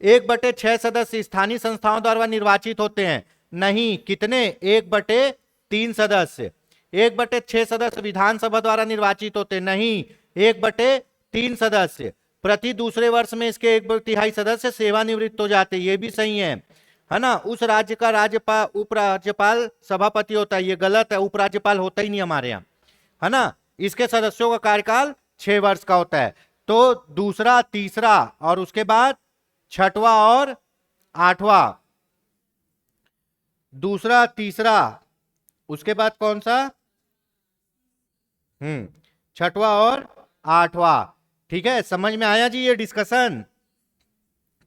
B: 1/6 सदस्य स्थानीय संस्थाओं द्वारा निर्वाचित होते हैं। नहीं, कितने? 1/3 सदस्य। 1/6 सदस्य विधानसभा द्वारा निर्वाचित होते नहीं, 1/3 सदस्य। प्रति दूसरे वर्ष में इसके 1/3 सदस्य सेवानिवृत्त हो जाते। ये भी सही है ना? उस राज्य का राज्यपाल उपराज्यपाल सभापति होता है। ये गलत है, उपराज्यपाल होता ही नहीं हमारे यहाँ, है ना? इसके सदस्यों का कार्यकाल 6 वर्ष का होता है। तो दूसरा, तीसरा और उसके बाद छठवां और आठवां। दूसरा, तीसरा, उसके बाद कौन सा? छठवां और आठवां। ठीक है, समझ में आया जी ये डिस्कशन?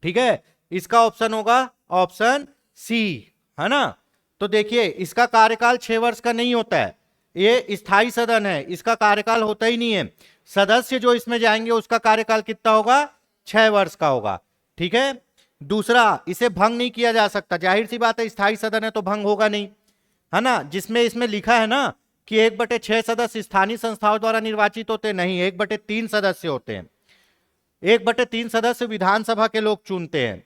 B: ठीक है, इसका ऑप्शन होगा ऑप्शन सी, है ना? तो देखिए, इसका कार्यकाल 6 वर्ष का नहीं होता है। ये स्थायी सदन है, इसका कार्यकाल होता ही नहीं है। सदस्य जो इसमें जाएंगे उसका कार्यकाल कितना होगा? 6 वर्ष का होगा। ठीक है, दूसरा, इसे भंग नहीं किया जा सकता। जाहिर सी बात है, स्थायी सदन है तो भंग होगा नहीं, है ना? जिसमें इसमें लिखा है ना कि 1/6 सदस्य स्थानीय संस्थाओं द्वारा निर्वाचित होते नहीं, 1/3 सदस्य होते हैं। 1/3 सदस्य विधानसभा के लोग चुनते हैं।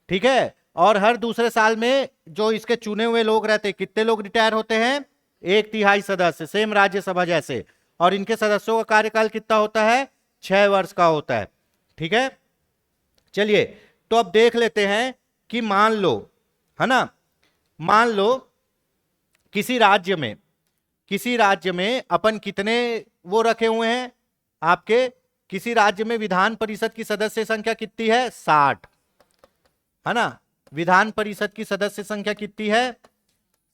B: ठीक है, और हर दूसरे साल में जो इसके चुने हुए लोग रहते हैं, कितने लोग रिटायर होते हैं? 1/3 सदस्य, सेम राज्यसभा जैसे। और इनके सदस्यों का कार्यकाल कितना होता है? 6 वर्ष का होता है। ठीक है, चलिए, तो अब देख लेते हैं कि मान लो, है ना, मान लो किसी राज्य में अपन कितने वो रखे हुए हैं आपके? किसी राज्य में विधान परिषद की सदस्य संख्या कितनी है? 60, है ना? विधान परिषद की सदस्य संख्या कितनी है?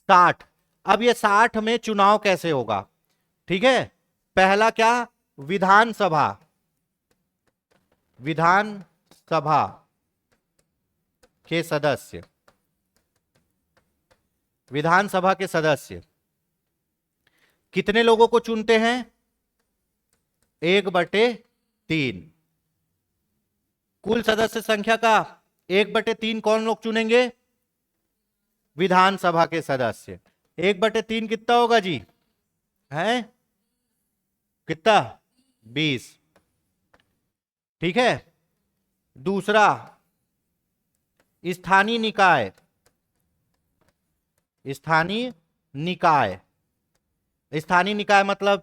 B: 60। अब ये 60 में चुनाव कैसे होगा? ठीक है, पहला क्या, विधानसभा, विधानसभा के सदस्य, विधानसभा के सदस्य कितने लोगों को चुनते हैं? 1/3। कुल सदस्य संख्या का 1/3 कौन लोग चुनेंगे? विधानसभा के सदस्य। 1/3 कितना होगा जी? है कितना? 20। ठीक है। दूसरा, स्थानीय निकाय, स्थानीय निकाय, स्थानीय निकाय मतलब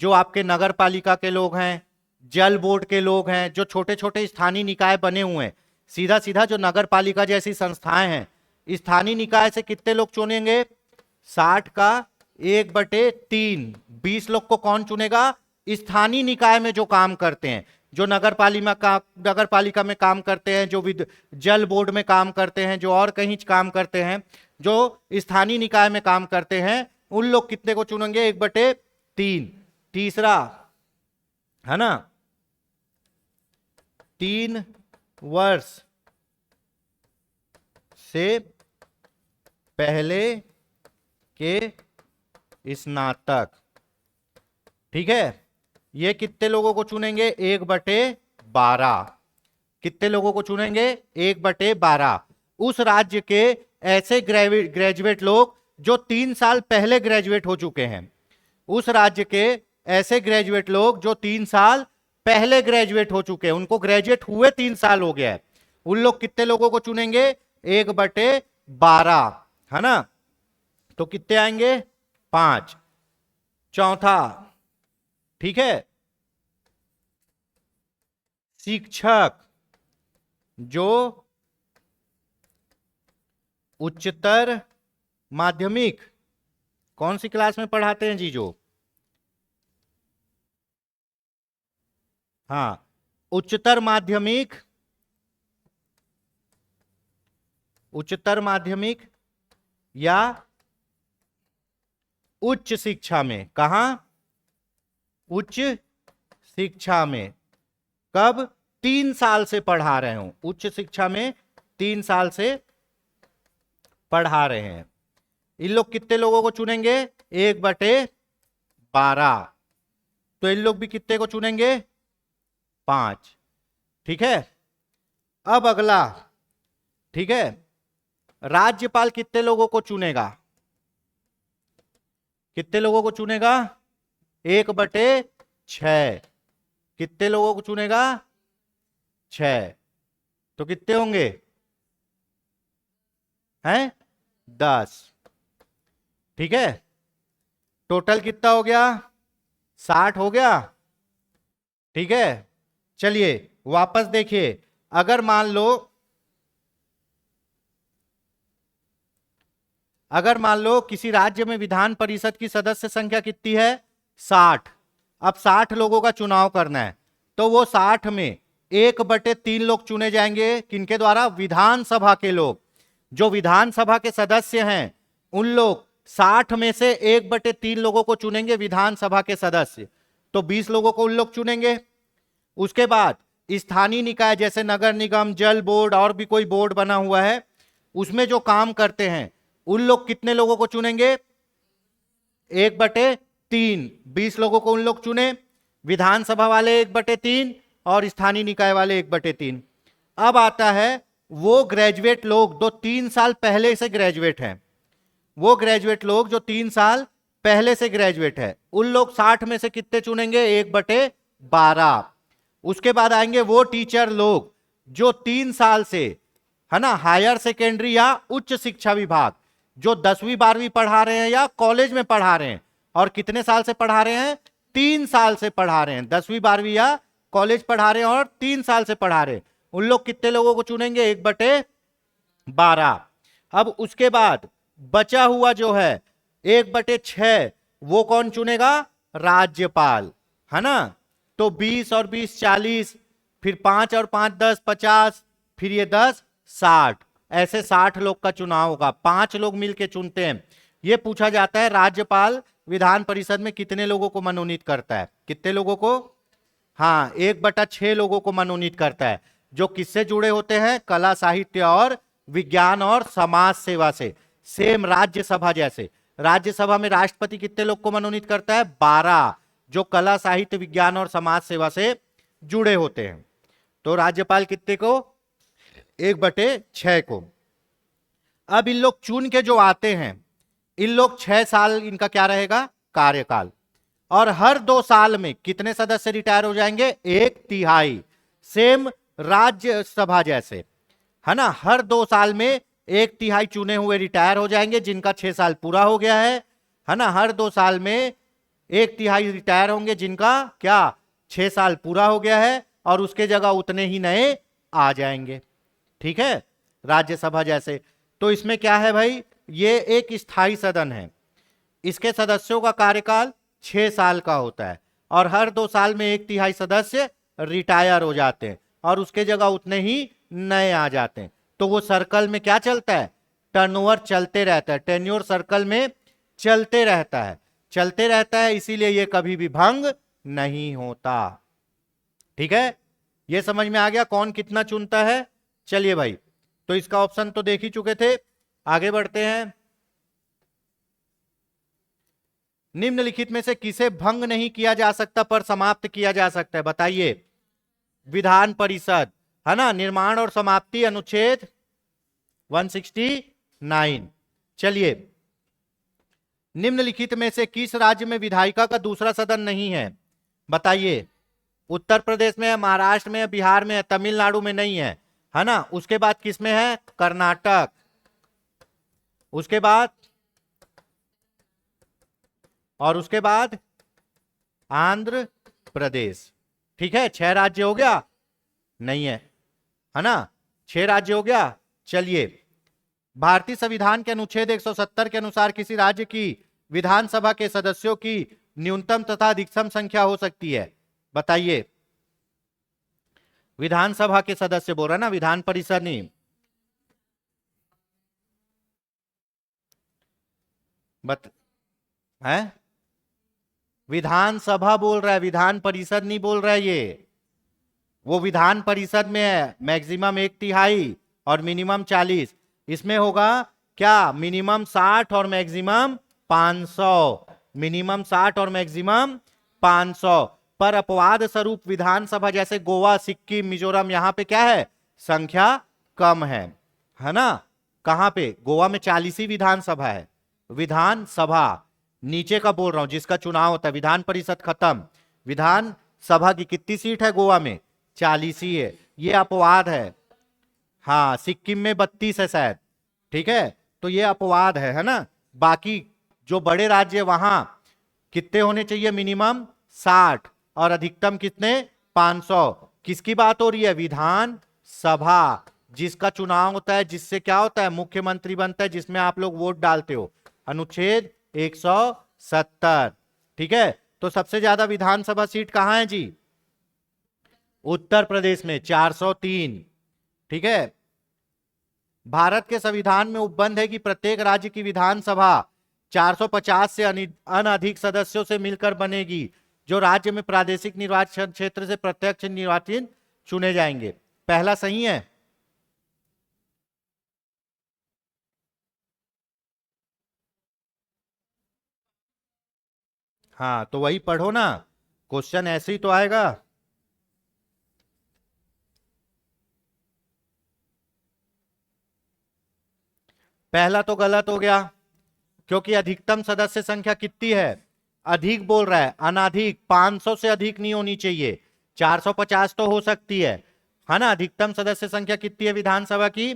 B: जो आपके नगर पालिका के लोग हैं, जल बोर्ड के लोग हैं, जो छोटे छोटे स्थानीय निकाय बने हुए हैं, सीधा सीधा जो नगर पालिका जैसी संस्थाएं हैं, स्थानीय निकाय से कितने लोग चुनेंगे? 60 का 1/3, 20 लोग को कौन चुनेगा? स्थानीय निकाय में जो काम करते हैं, जो नगर पालिका में काम करते हैं, जो जल बोर्ड में काम करते हैं, जो और कहीं काम करते हैं, जो स्थानीय निकाय में काम करते हैं, उन लोग कितने को चुनेंगे? 1/3। तीसरा है ना, 3 वर्ष से पहले के स्नातक। ठीक है, ये कितने लोगों को चुनेंगे? 1/12। कितने लोगों को चुनेंगे? 1/12। उस राज्य के ऐसे ग्रेजुएट लोग जो 3 साल पहले ग्रेजुएट हो चुके हैं, उस राज्य के ऐसे ग्रेजुएट लोग जो 3 साल पहले ग्रेजुएट हो चुके हैं, उनको ग्रेजुएट हुए 3 साल हो गया है, उन लोग कितने लोगों को चुनेंगे? 1/12, है ना। तो कितने आएंगे? 5। चौथा, ठीक है, शिक्षक जो उच्चतर माध्यमिक, कौन सी क्लास में पढ़ाते हैं जी? जो हाँ, उच्चतर माध्यमिक, उच्चतर माध्यमिक या उच्च शिक्षा में। कहां? उच्च शिक्षा में। कब? 3 साल से पढ़ा रहे हो, उच्च शिक्षा में 3 साल से पढ़ा रहे हैं। इन लोग कितने लोगों को चुनेंगे? 1/12। तो इन लोग भी कितने को चुनेंगे? 5। ठीक है। अब अगला, ठीक है, राज्यपाल कितने लोगों को चुनेगा? कितने लोगों को चुनेगा? 1/6। कितने लोगों को चुनेगा? 6। तो कितने होंगे? हैं? 10। ठीक है, टोटल कितना हो गया? 60 हो गया। ठीक है, चलिए वापस देखिए। अगर मान लो किसी राज्य में विधान परिषद की सदस्य संख्या कितनी है? 60। अब 60 लोगों का चुनाव करना है, तो वो 60 में 1/3 लोग चुने जाएंगे। किनके द्वारा? विधानसभा के लोग। जो विधानसभा के सदस्य हैं, उन लोग 60 में से 1/3 लोगों को चुनेंगे विधानसभा के सदस्य, तो 20 लोगों को उन लोग चुनेंगे। उसके बाद स्थानीय निकाय जैसे नगर निगम, जल बोर्ड और भी कोई बोर्ड बना हुआ है, उसमें जो काम करते हैं, उन लोग कितने लोगों को चुनेंगे? 1/3। 20 लोगों को उन लोग चुने। विधानसभा वाले 1/3 और स्थानीय निकाय वाले 1/3। अब आता है वो ग्रेजुएट लोग जो 3 साल पहले से ग्रेजुएट हैं, वो ग्रेजुएट लोग जो 3 साल पहले से ग्रेजुएट है, उन लोग 60 में से कितने चुनेंगे? 1/12। उसके बाद आएंगे वो टीचर लोग जो 3 साल से, है ना, हायर सेकेंडरी या उच्च शिक्षा विभाग, जो 10वीं 12वीं पढ़ा रहे हैं या कॉलेज में पढ़ा रहे हैं, और कितने साल से पढ़ा रहे हैं? 3 साल से पढ़ा रहे हैं। 10वीं 12वीं या कॉलेज पढ़ा रहे हैं और 3 साल से पढ़ा रहे हैं, उन लोग कितने लोगों को चुनेंगे? 1/12। अब उसके बाद बचा हुआ जो है 1/6, वो कौन चुनेगा? राज्यपाल, है ना। तो 20 और 20 40, फिर 5 और 5 10 50, फिर ये 10 60, ऐसे 60 लोग का चुनाव होगा। 5 लोग मिलके चुनते हैं। ये पूछा जाता है राज्यपाल विधान परिषद में कितने लोगों को मनोनीत करता है, कितने लोगों को? हाँ, 1/6 लोगों को मनोनीत करता है, जो किससे जुड़े होते हैं? कला साहित्य और विज्ञान और समाज सेवा से। सेम राज्यसभा जैसे, राज्यसभा में राष्ट्रपति कितने लोग को मनोनीत करता है? 12, जो कला साहित्य विज्ञान और समाज सेवा से जुड़े होते हैं। तो राज्यपाल कितने को? 1/6 को। अब इन लोग चुन के जो आते हैं, इन लोग 6 साल इनका क्या रहेगा? कार्यकाल। और हर 2 साल में कितने सदस्य रिटायर हो जाएंगे? 1/3। सेम राज्यसभा जैसे, है ना, हर 2 साल में 1/3 चुने हुए रिटायर हो जाएंगे, जिनका 6 साल पूरा हो गया है ना। हर 2 साल में 1/3 रिटायर होंगे, जिनका क्या 6 साल पूरा हो गया है, और उसके जगह उतने ही नए आ जाएंगे। ठीक है, राज्यसभा जैसे। तो इसमें क्या है भाई? ये एक स्थायी सदन है, इसके सदस्यों का कार्यकाल 6 साल का होता है, और हर 2 साल में 1/3 सदस्य रिटायर हो जाते हैं, और उसके जगह उतने ही नए आ जाते हैं। तो वो सर्कल में क्या चलता है? टर्नओवर चलते रहता है, टेन्योर सर्कल में चलते रहता है, चलते रहता है, इसीलिए ये कभी भी भंग नहीं होता। ठीक है, ये समझ में आ गया कौन कितना चुनता है? चलिए भाई, तो इसका ऑप्शन तो देख ही चुके थे, आगे बढ़ते हैं। निम्नलिखित में से किसे भंग नहीं किया जा सकता पर समाप्त किया जा सकता है? बताइए। विधान परिषद, है ना, निर्माण और समाप्ति अनुच्छेद 169। चलिए, निम्नलिखित में से किस राज्य में विधायिका का दूसरा सदन नहीं है? बताइए। उत्तर प्रदेश में है, महाराष्ट्र में है, बिहार में है, तमिलनाडु में नहीं है ना। उसके बाद किस में है? कर्नाटक। उसके बाद, और उसके बाद आंध्र प्रदेश। ठीक है, 6 राज्य हो गया? नहीं है ना, 6 राज्य हो गया। चलिए, भारतीय संविधान के अनुच्छेद 170 के अनुसार किसी राज्य की विधानसभा के सदस्यों की न्यूनतम तथा अधिकतम संख्या हो सकती है? बताइए। विधानसभा के सदस्य बोल रहा ना, विधान परिषद नहीं। है, विधानसभा बोल रहा है, विधान परिषद नहीं बोल रहा है। ये वो विधान परिषद में है, मैक्सिमम 1/3 और मिनिमम 40। इसमें होगा क्या? मिनिमम 60 और मैक्सिमम 500। मिनिमम 60 और मैक्सिमम 500। पर अपवाद स्वरूप विधानसभा जैसे गोवा, सिक्किम, मिजोरम, यहां पे क्या है? संख्या कम है ना। कहां पे? गोवा में 40 ही विधानसभा है। विधानसभा नीचे का बोल रहा हूं, जिसका चुनाव होता है। विधान परिषद खत्म, विधान सभा की कितनी सीट है गोवा में? 40 ही है। ये अपवाद है। हाँ, सिक्किम में 32 है शायद। ठीक है, तो ये अपवाद है ना। बाकी जो बड़े राज्य वहां कितने होने चाहिए? मिनिमम 60 और अधिकतम कितने? 500। किसकी बात हो रही है? विधान सभा, जिसका चुनाव होता है, जिससे क्या होता है? मुख्यमंत्री बनता है, जिसमें आप लोग वोट डालते हो। अनुच्छेद 170। ठीक है, तो सबसे ज्यादा विधानसभा सीट कहां है जी? उत्तर प्रदेश में 403। ठीक है, भारत के संविधान में उपबंध है कि प्रत्येक राज्य की विधानसभा 450 से अनधिक सदस्यों से मिलकर बनेगी, जो राज्य में प्रादेशिक निर्वाचन क्षेत्र से प्रत्यक्ष निर्वाचित चुने जाएंगे। पहला सही है। हाँ, तो वही पढ़ो ना, क्वेश्चन ऐसे ही तो आएगा। पहला तो गलत हो गया, क्योंकि अधिकतम सदस्य संख्या कितनी है? अधिक बोल रहा है, अनाधिक। 500 से अधिक नहीं होनी चाहिए, 450 तो हो सकती है ना। अधिकतम सदस्य संख्या कितनी है विधानसभा की?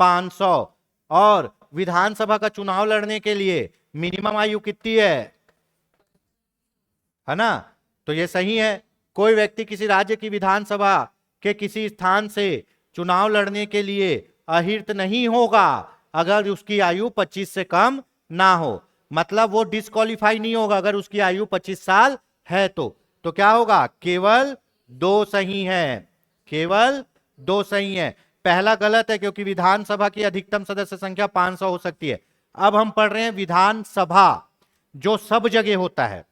B: 500। और विधानसभा का चुनाव लड़ने के लिए मिनिमम आयु कितनी है ना। तो ये सही है। कोई व्यक्ति किसी राज्य की विधानसभा के किसी स्थान से चुनाव लड़ने के लिए अहिर्त नहीं होगा अगर उसकी आयु 25 से कम ना हो। मतलब वो डिस्क्वालीफाई नहीं होगा अगर उसकी आयु 25 साल है। तो क्या होगा? केवल 2 सही है, केवल 2 सही है। पहला गलत है, क्योंकि विधानसभा की अधिकतम सदस्य संख्या 500 हो सकती है। अब हम पढ़ रहे हैं विधानसभा, जो सब जगह होता है।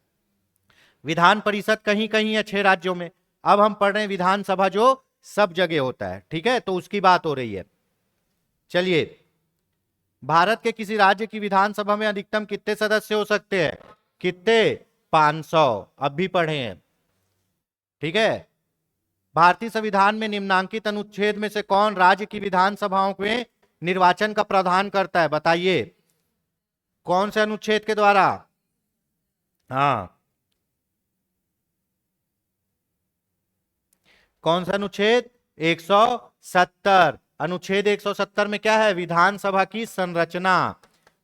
B: विधान परिषद कहीं कहीं है 6 राज्यों में, अब हम पढ़ रहे हैं विधानसभा जो सब जगह होता है। ठीक है, तो उसकी बात हो रही है। चलिए, भारत के किसी राज्य की विधानसभा में अधिकतम कितने सदस्य हो सकते हैं? कितने? 500। अब भी पढ़े हैं। ठीक है, भारतीय संविधान में निम्नांकित अनुच्छेद में से कौन राज्य की विधानसभाओं में निर्वाचन का प्रावधान करता है? बताइए, कौन से अनुच्छेद के द्वारा? हाँ, कौन सा अनुच्छेद? 170। अनुच्छेद 170 में क्या है? विधानसभा की संरचना,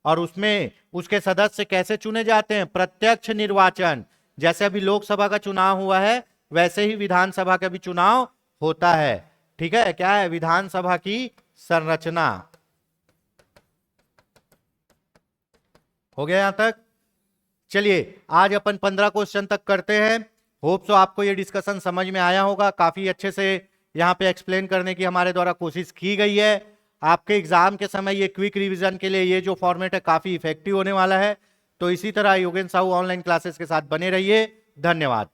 B: और उसमें उसके सदस्य कैसे चुने जाते हैं? प्रत्यक्ष निर्वाचन। जैसे अभी लोकसभा का चुनाव हुआ है, वैसे ही विधानसभा का भी चुनाव होता है। ठीक है, क्या है? विधानसभा की संरचना। हो गया यहां तक? चलिए, आज अपन 15 क्वेश्चन तक करते हैं। होप सो आपको ये डिस्कशन समझ में आया होगा। काफी अच्छे से यहाँ पे एक्सप्लेन करने की हमारे द्वारा कोशिश की गई है। आपके एग्जाम के समय ये क्विक रिवीजन के लिए ये जो फॉर्मेट है काफी इफेक्टिव होने वाला है। तो इसी तरह योगेन साहू ऑनलाइन क्लासेस के साथ बने रहिए। धन्यवाद।